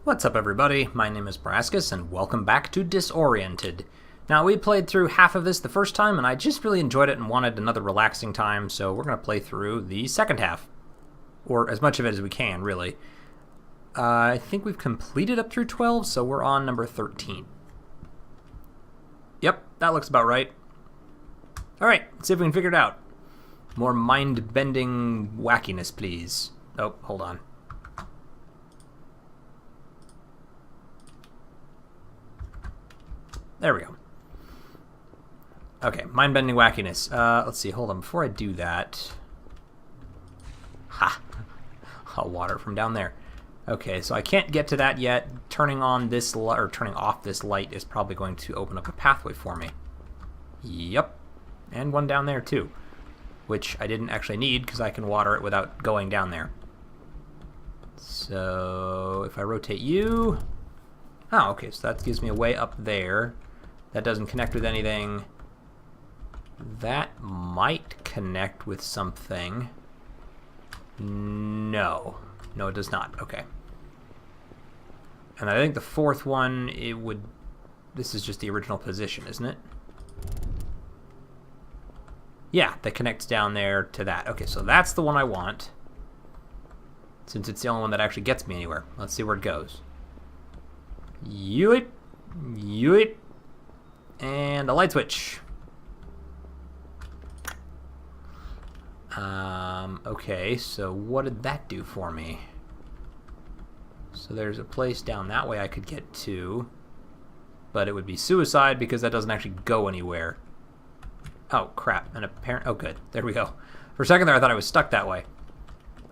What's up, everybody? My name is Brascus, and welcome back to Disoriented. Now, we played through half of this the first time, and I just really enjoyed it and wanted another relaxing time, so we're going to play through the second half. Or as much of it as we can, really. I think we've completed up through 12, so we're on number 13. Yep, that looks about right. Alright, let's see if we can figure it out. More mind-bending wackiness, please. Oh, hold on. There we go. Okay, mind-bending wackiness. Let's see, hold on. Before I do that... Ha! I'll water from down there. Okay, so I can't get to that yet. Turning on this or turning off this light is probably going to open up a pathway for me. Yep. And one down there, too. Which I didn't actually need, because I can water it without going down there. So, if I rotate you... Oh, okay, so that gives me a way up there. That doesn't connect with anything. That might connect with something. No. No, it does not. Okay. And I think the fourth one, it would... This is just the original position, isn't it? Yeah, that connects down there to that. Okay, so that's the one I want. Since it's the only one that actually gets me anywhere. Let's see where it goes. Yeet. Yeet. And a light switch. Okay, so what did that do for me? So there's a place down that way I could get to, but it would be suicide because that doesn't actually go anywhere. Oh, crap. And apparent. Oh, good. There we go. For a second there, I thought I was stuck that way.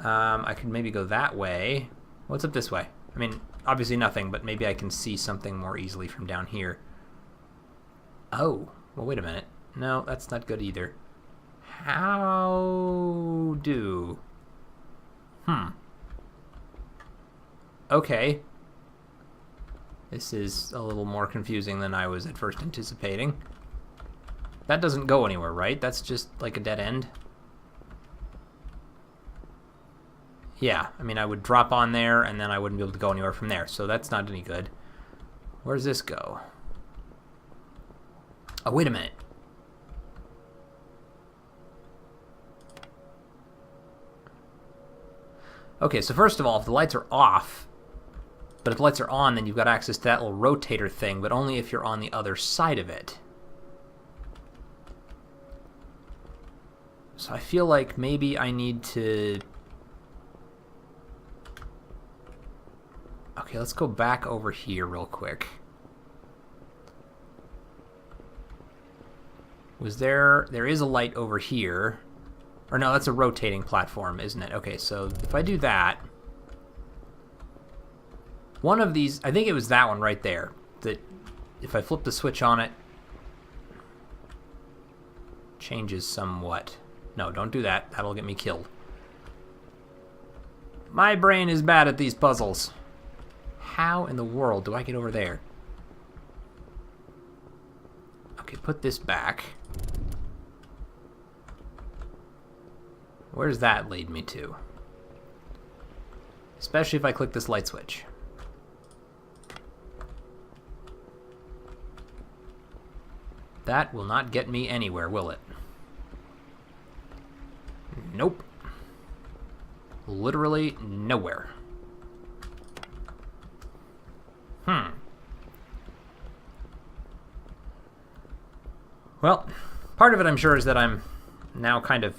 I could maybe go that way. What's up this way? I mean, obviously nothing, but maybe I can see something more easily from down here. Oh, well, wait a minute. No, that's not good either. How do... Okay. This is a little more confusing than I was at first anticipating. That doesn't go anywhere, right? That's just like a dead end? Yeah, I mean, I would drop on there, and then I wouldn't be able to go anywhere from there, so that's not any good. Where does this go? Oh, wait a minute. Okay, so first of all, if the lights are off, but if the lights are on, then you've got access to that little rotator thing, but only if you're on the other side of it. So I feel like maybe I need to... Okay, let's go back over here real quick. There is a light over here. Or no, that's a rotating platform, isn't it? Okay, so if I do that, one of these, I think it was that one right there, that if I flip the switch on it, changes somewhat. No, don't do that. That'll get me killed. My brain is bad at these puzzles. How in the world do I get over there? Okay, put this back. Where's that lead me to? Especially if I click this light switch. That will not get me anywhere, will it? Nope. Literally nowhere. Well, part of it I'm sure is that I'm now kind of...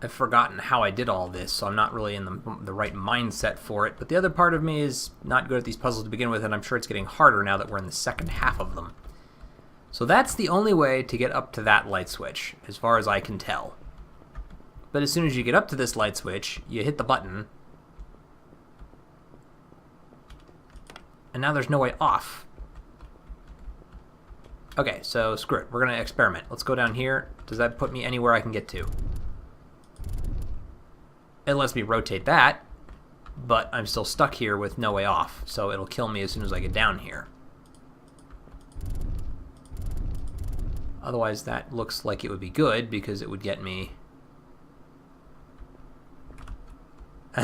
I've forgotten how I did all this, so I'm not really in the right mindset for it. But the other part of me is not good at these puzzles to begin with, and I'm sure it's getting harder now that we're in the second half of them. So that's the only way to get up to that light switch, as far as I can tell. But as soon as you get up to this light switch, you hit the button, and now there's no way off. Okay, so screw it. We're going to experiment. Let's go down here. Does that put me anywhere I can get to? It lets me rotate that, but I'm still stuck here with no way off, so it'll kill me as soon as I get down here. Otherwise, that looks like it would be good, because it would get me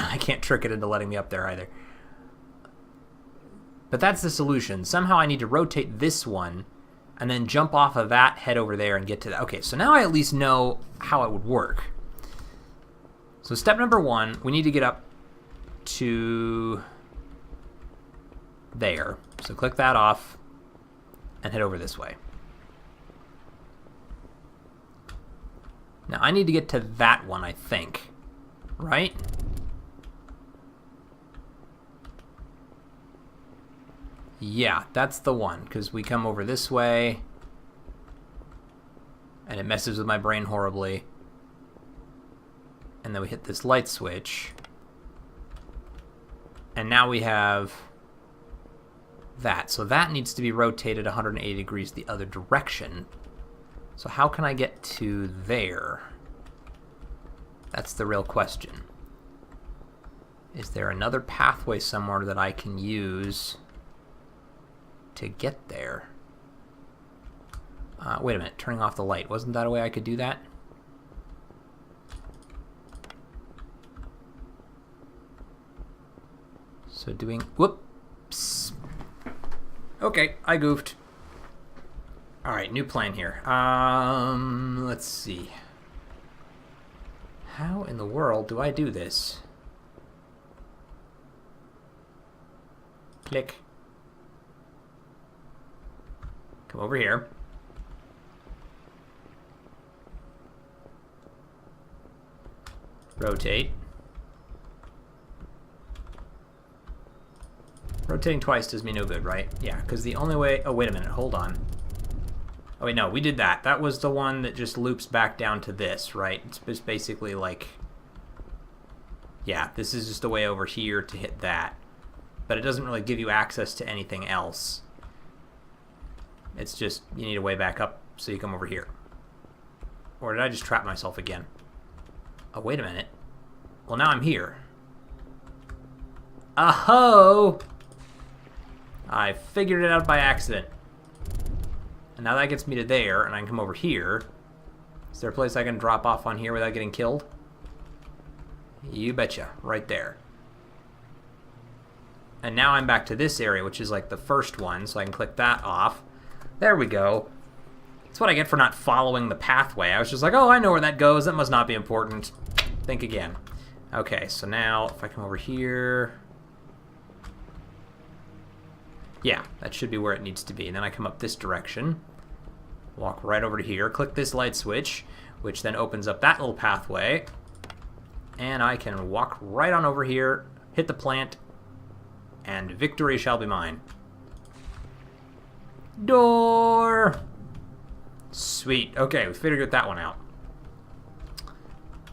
I can't trick it into letting me up there either. But that's the solution. Somehow I need to rotate this one and then jump off of that, head over there, and get to that. Okay, so now I at least know how it would work. So step number 1, we need to get up to there. So click that off and head over this way. Now I need to get to that one, I think. Right? Yeah, that's the one, because we come over this way, and it messes with my brain horribly. And then we hit this light switch, and now we have that. So that needs to be rotated 180 degrees the other direction. So how can I get to there? That's the real question. Is there another pathway somewhere that I can use to get there? Wait a minute, turning off the light. Wasn't that a way I could do that? So doing, whoops. Okay, I goofed. All right, new plan here. Let's see. How in the world do I do this? Click. Come over here. Rotate. Rotating twice does me no good, right? Yeah, because the only way... Oh, wait a minute. Hold on. Oh, wait, no. We did that. That was the one that just loops back down to this, right? It's just basically like... Yeah, this is just a way over here to hit that. But it doesn't really give you access to anything else. It's just, you need a way back up, so you come over here. Or did I just trap myself again? Oh, wait a minute. Well, now I'm here. Aho! I figured it out by accident. And now that gets me to there, and I can come over here. Is there a place I can drop off on here without getting killed? You betcha. Right there. And now I'm back to this area, which is like the first one, so I can click that off. There we go. That's what I get for not following the pathway. I was just like, oh, I know where that goes. That must not be important. Think again. Okay, so now if I come over here... Yeah, that should be where it needs to be. And then I come up this direction, walk right over to here, click this light switch, which then opens up that little pathway. And I can walk right on over here, hit the plant, and victory shall be mine. Door! Sweet. Okay, we figured that one out.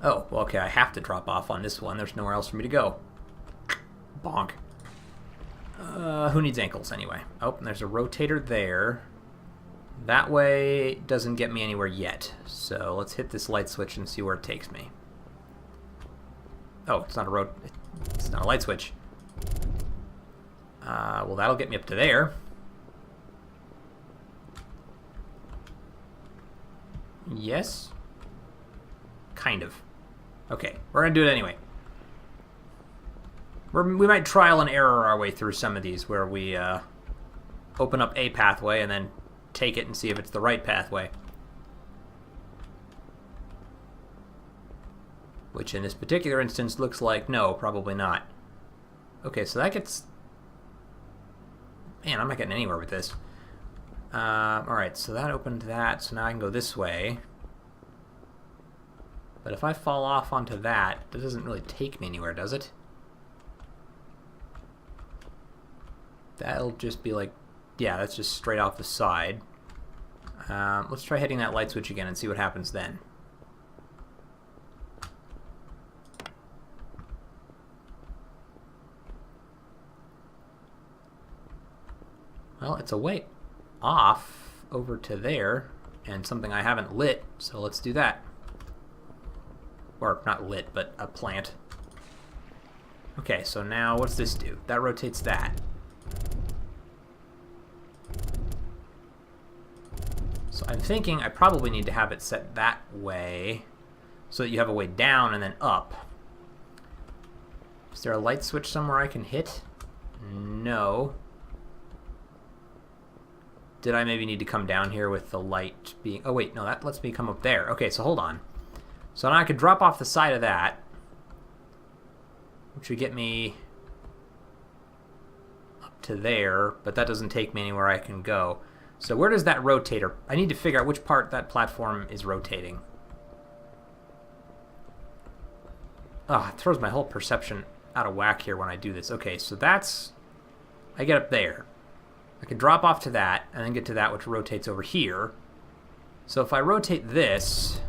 Oh, well, okay, I have to drop off on this one. There's nowhere else for me to go. Bonk. Who needs ankles anyway? Oh, and there's a rotator there. That way doesn't get me anywhere yet. So let's hit this light switch and see where it takes me. Oh, it's not a light switch. Well, that'll get me up to there. Yes? Kind of. Okay, we're gonna do it anyway. We might trial and error our way through some of these where we open up a pathway and then take it and see if it's the right pathway. Which in this particular instance looks like no, probably not. Okay, so that gets... Man, I'm not getting anywhere with this. Alright, so that opened that, so now I can go this way. But if I fall off onto that, that doesn't really take me anywhere, does it? That'll just be like, yeah, that's just straight off the side. Let's try hitting that light switch again and see what happens then. Well, it's a way off over to there, and something I haven't lit, so let's do that. Or, not lit, but a plant. Okay, so now what's this do? That rotates that. So I'm thinking I probably need to have it set that way so that you have a way down and then up. Is there a light switch somewhere I can hit? No. Did I maybe need to come down here with the light being... Oh, wait, no, that lets me come up there. Okay, so hold on. So now I could drop off the side of that, which would get me up to there, but that doesn't take me anywhere I can go. So where does that rotator... I need to figure out which part that platform is rotating. Oh, it throws my whole perception out of whack here when I do this. Okay, so that's... I get up there. I can drop off to that, and then get to that, which rotates over here. So if I rotate this,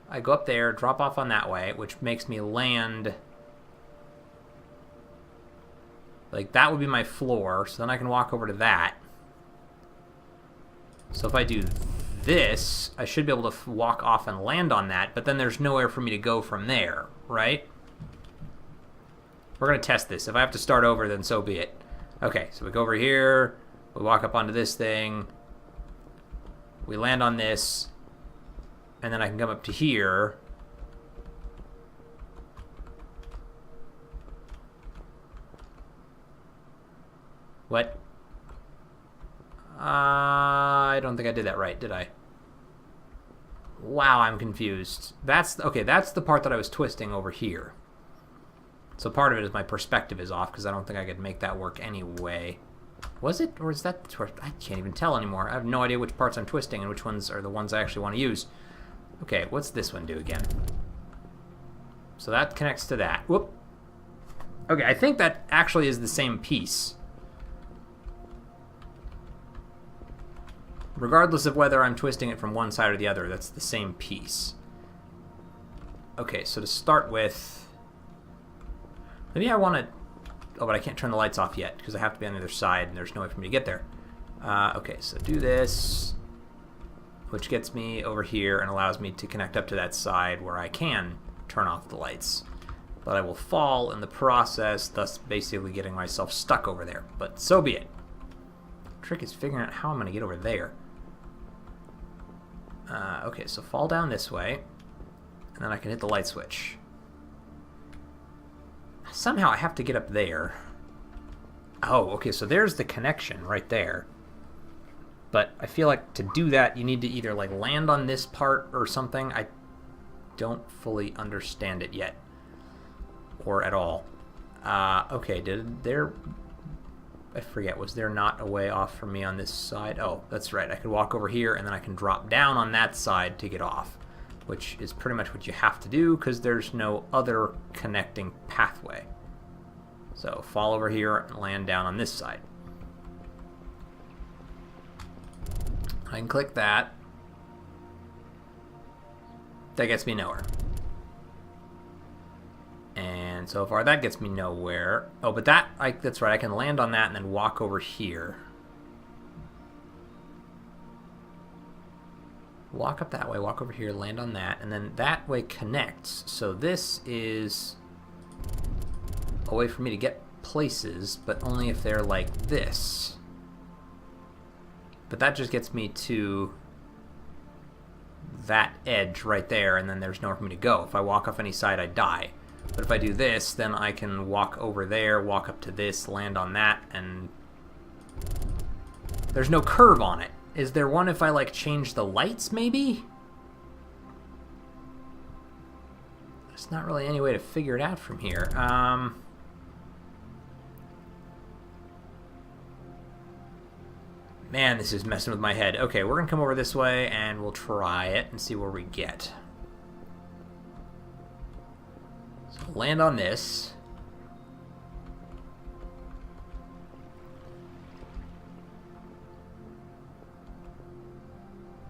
I go up there, drop off on that way, which makes me land... Like, that would be my floor, so then I can walk over to that. So if I do this, I should be able to walk off and land on that, but then there's nowhere for me to go from there, right? We're going to test this. If I have to start over, then so be it. Okay, so we go over here, we walk up onto this thing, we land on this, and then I can come up to here. What? I don't think I did that right, did I? Wow, I'm confused. Okay, that's the part that I was twisting over here. So part of it is my perspective is off, because I don't think I could make that work anyway. Was it? Or is that... I can't even tell anymore. I have no idea which parts I'm twisting and which ones are the ones I actually want to use. Okay, what's this one do again? So that connects to that. Whoop. Okay, I think that actually is the same piece. Regardless of whether I'm twisting it from one side or the other, that's the same piece. Okay, so to start with... Maybe I want to... Oh, but I can't turn the lights off yet, because I have to be on the other side, and there's no way for me to get there. Okay, so do this, which gets me over here and allows me to connect up to that side where I can turn off the lights. But I will fall in the process, thus basically getting myself stuck over there. But so be it. The trick is figuring out how I'm going to get over there. Okay, so fall down this way, and then I can hit the light switch. Somehow I have to get up there. Oh, okay, so there's the connection right there. But I feel like to do that, you need to either like land on this part or something. I don't fully understand it yet. Or at all. Okay, did there... I forget, was there not a way off from me on this side? Oh, that's right. I could walk over here, and then I can drop down on that side to get off, which is pretty much what you have to do, because there's no other connecting pathway. So fall over here and land down on this side. I can click that. That gets me nowhere. And so far that gets me nowhere. Oh, but that's right, I can land on that and then walk over here. Walk up that way, walk over here, land on that, and then that way connects. So this is a way for me to get places, but only if they're like this. But that just gets me to that edge right there, and then there's nowhere for me to go. If I walk off any side, I die. But if I do this, then I can walk over there, walk up to this, land on that, and there's no curve on it. Is there one if I, like, change the lights, maybe? There's not really any way to figure it out from here. Man, this is messing with my head. Okay, we're gonna come over this way, and we'll try it and see where we get. So land on this.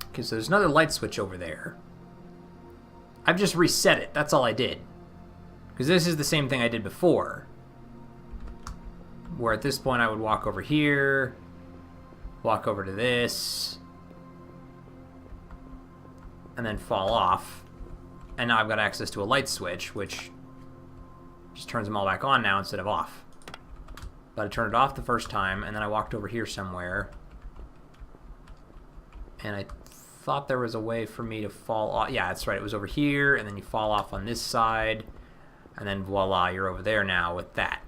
Okay, so there's another light switch over there. I've just reset it. That's all I did. Because this is the same thing I did before. Where at this point I would walk over here, walk over to this, and then fall off. And now I've got access to a light switch, which just turns them all back on now instead of off. But I turned it off the first time, and then I walked over here somewhere. And I thought there was a way for me to fall off. Yeah, that's right. It was over here, and then you fall off on this side. And then voila, you're over there now with that.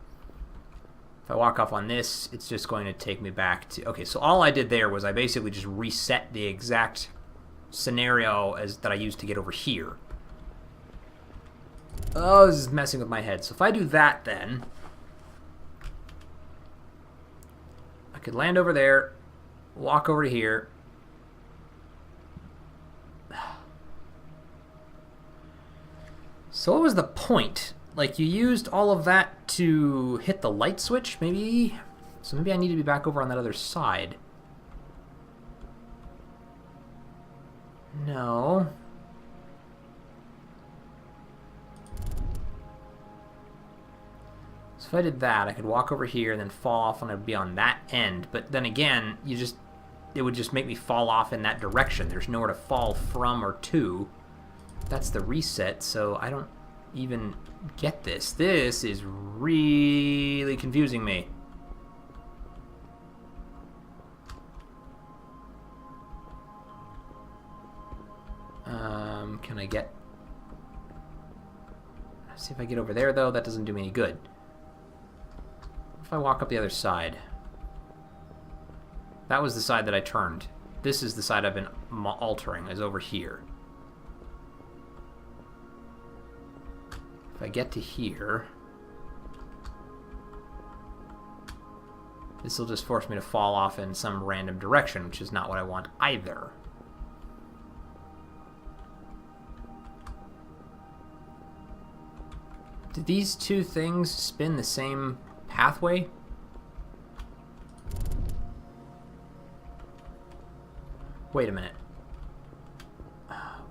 If I walk off on this, it's just going to take me back to... Okay, so all I did there was I basically just reset the exact scenario that I used to get over here. Oh, this is messing with my head. So if I do that, then I could land over there, walk over to here. So what was the point? Like, you used all of that to hit the light switch, maybe? So maybe I need to be back over on that other side. No. So if I did that, I could walk over here and then fall off and I'd be on that end. But then again, it would just make me fall off in that direction. There's nowhere to fall from or to. That's the reset, so I don't even get this. This is really confusing me. Can I get... Let's see if I get over there, though. That doesn't do me any good. If I walk up the other side... That was the side that I turned. This is the side I've been altering, is over here. If I get to here... This will just force me to fall off in some random direction, which is not what I want either. Do these two things spin the same pathway? Wait a minute.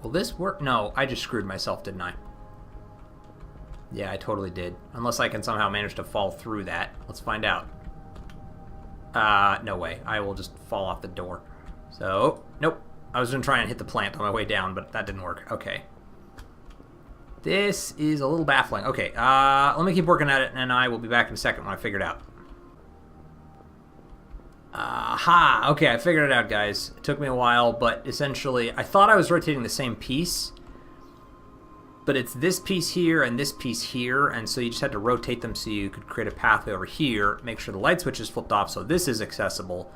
Will this work? No, I just screwed myself, didn't I? Yeah, I totally did. Unless I can somehow manage to fall through that. Let's find out. No way. I will just fall off the door. So, nope. I was going to try and hit the plant on my way down, but that didn't work. Okay. This is a little baffling. Okay, let me keep working at it, and I will be back in a second when I figure it out. Aha! Okay, I figured it out, guys. It took me a while, but essentially, I thought I was rotating the same piece, but it's this piece here and this piece here, and so you just had to rotate them so you could create a pathway over here, make sure the light switch is flipped off so this is accessible,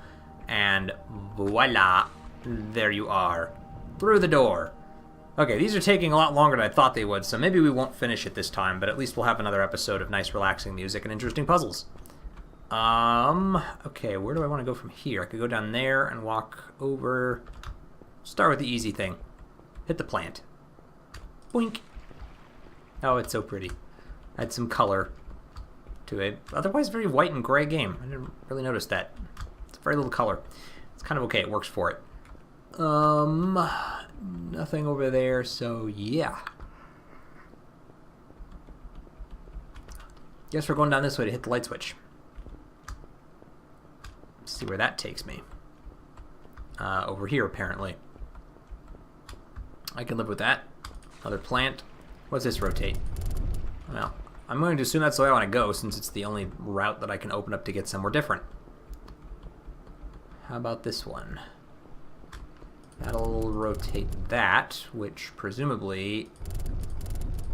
and voila, there you are, through the door. Okay, these are taking a lot longer than I thought they would, so maybe we won't finish it this time, but at least we'll have another episode of nice relaxing music and interesting puzzles. Okay, where do I want to go from here? I could go down there and walk over. Start with the easy thing. Hit the plant. Boink. Oh, it's so pretty. Add some color to it. Otherwise, very white and gray game. I didn't really notice that. It's very little color. It's kind of okay. It works for it. Nothing over there, so yeah. Guess we're going down this way to hit the light switch. Let's see where that takes me. Over here, apparently. I can live with that. Another plant. What's this rotate? Well, I'm going to assume that's the way I want to go, since it's the only route that I can open up to get somewhere different. How about this one? That'll rotate that, which presumably...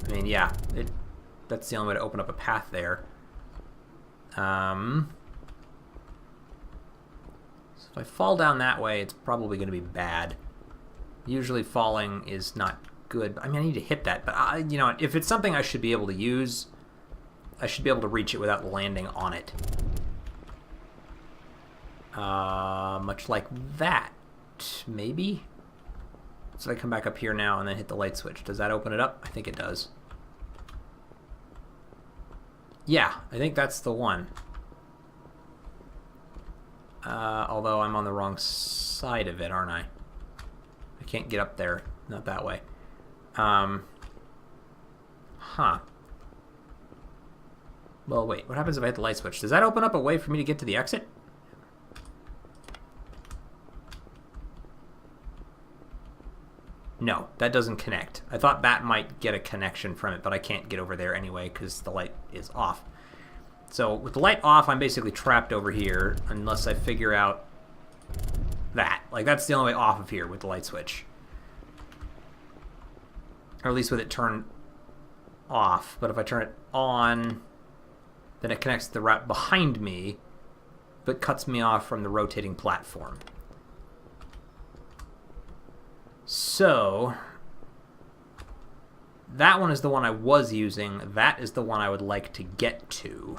I mean, yeah, that's the only way to open up a path there. So if I fall down that way, it's probably going to be bad. Usually falling is not good. I mean, I need to hit that, but you know, if it's something I should be able to use, I should be able to reach it without landing on it. Much like that, maybe? So I come back up here now and then hit the light switch. Does that open it up? I think it does. Yeah, I think that's the one. Although I'm on the wrong side of it, aren't I? I can't get up there. Not that way. Well, wait. What happens if I hit the light switch? Does that open up a way for me to get to the exit? No, that doesn't connect. I thought that might get a connection from it, but I can't get over there anyway because the light is off. So with the light off, I'm basically trapped over here unless I figure out that. Like, that's the only way off of here with the light switch. Or at least with it turned off, but if I turn it on, then it connects to the route behind me, but cuts me off from the rotating platform. So that one is the one I was using. That is the one I would like to get to.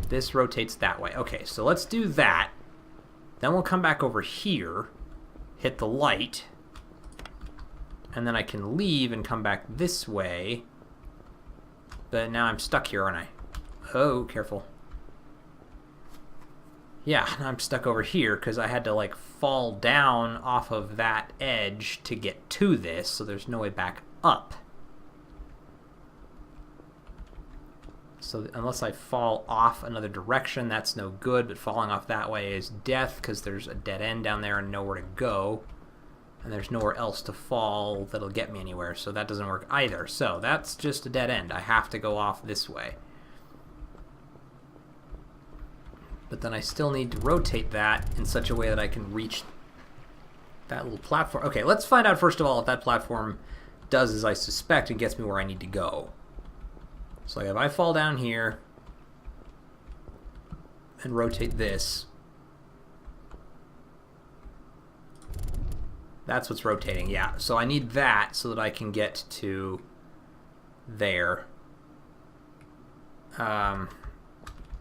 This rotates that way. Okay, so let's do that. Then we'll come back over here, hit the light, and then I can leave and come back this way. But now I'm stuck here, aren't I? Oh, careful. Yeah, I'm stuck over here because I had to like fall down off of that edge to get to this, so there's no way back up. So unless I fall off another direction, that's no good, but falling off that way is death because there's a dead end down there and nowhere to go. And there's nowhere else to fall that'll get me anywhere, so that doesn't work either. So that's just a dead end. I have to go off this way. But then I still need to rotate that in such a way that I can reach that little platform. Okay, let's find out first of all if that platform does as I suspect and gets me where I need to go. So like if I fall down here and rotate this, that's what's rotating, yeah. So I need that so that I can get to there.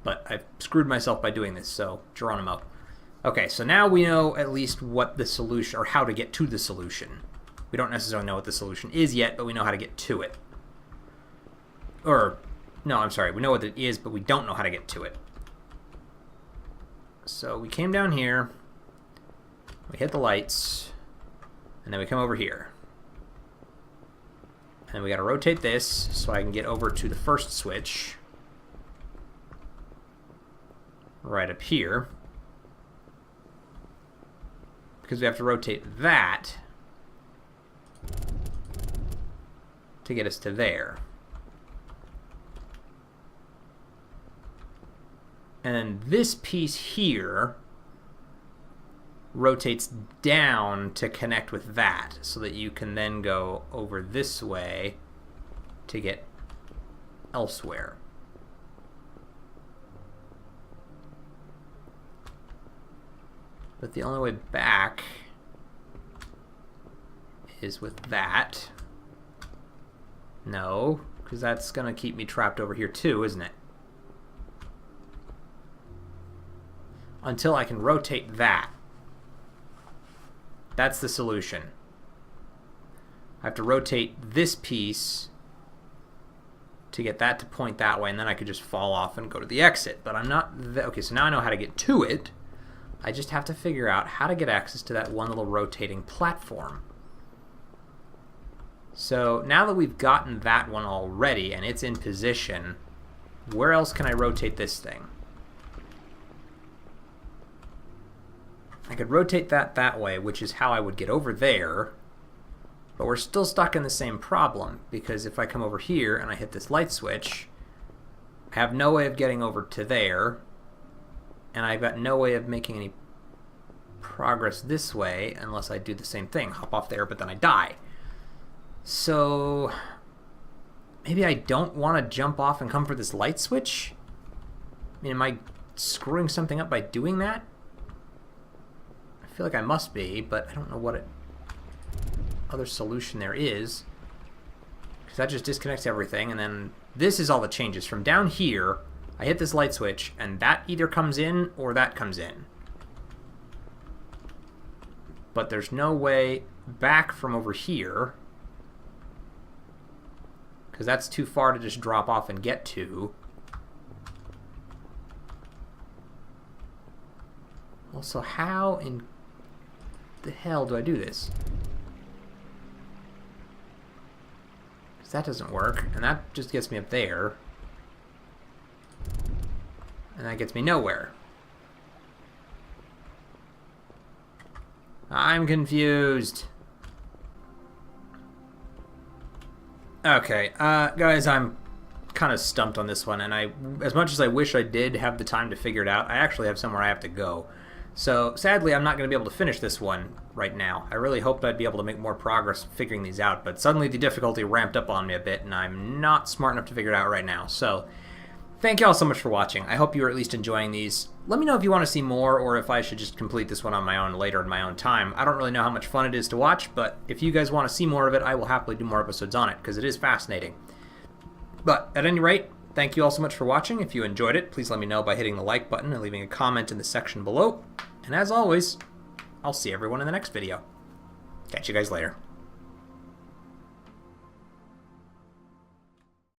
But I've screwed myself by doing this, so Geronimo. Okay, so now we know at least what the solution, or how to get to the solution. We don't necessarily know what the solution is yet, but we know how to get to it. Or, no, I'm sorry, we know what it is, but we don't know how to get to it. So we came down here, we hit the lights, and then we come over here. And we gotta rotate this so I can get over to the first switch. Right up here. Because we have to rotate that to get us to there. And then this piece here rotates down to connect with that so that you can then go over this way to get elsewhere. But the only way back is with that. No, because that's going to keep me trapped over here too, isn't it? Until I can rotate that. That's the solution. I have to rotate this piece to get that to point that way, and then I could just fall off and go to the exit. But I'm not... Okay, so now I know how to get to it. I just have to figure out how to get access to that one little rotating platform. So now that we've gotten that one already and it's in position, where else can I rotate this thing? I could rotate that way, which is how I would get over there, but we're still stuck in the same problem, because if I come over here and I hit this light switch, I have no way of getting over to there, and I've got no way of making any progress this way unless I do the same thing, hop off there, but then I die. So maybe I don't want to jump off and come for this light switch? I mean, am I screwing something up by doing that? I feel like I must be, but I don't know what other solution there is, because that just disconnects everything, and then this is all the changes. From down here, I hit this light switch, and that either comes in or that comes in. But there's no way back from over here, because that's too far to just drop off and get to. Also, how in the hell do I do this? Because that doesn't work, and that just gets me up there. And that gets me nowhere. I'm confused. Okay, guys, I'm kind of stumped on this one, and as much as I wish I did have the time to figure it out, I actually have somewhere I have to go. So, sadly, I'm not going to be able to finish this one right now. I really hoped I'd be able to make more progress figuring these out, but suddenly the difficulty ramped up on me a bit, and I'm not smart enough to figure it out right now. So, thank you all so much for watching. I hope you are at least enjoying these. Let me know if you want to see more, or if I should just complete this one on my own later in my own time. I don't really know how much fun it is to watch, but if you guys want to see more of it, I will happily do more episodes on it, because it is fascinating. But, at any rate, thank you all so much for watching. If you enjoyed it, please let me know by hitting the like button and leaving a comment in the section below. And as always, I'll see everyone in the next video. Catch you guys later.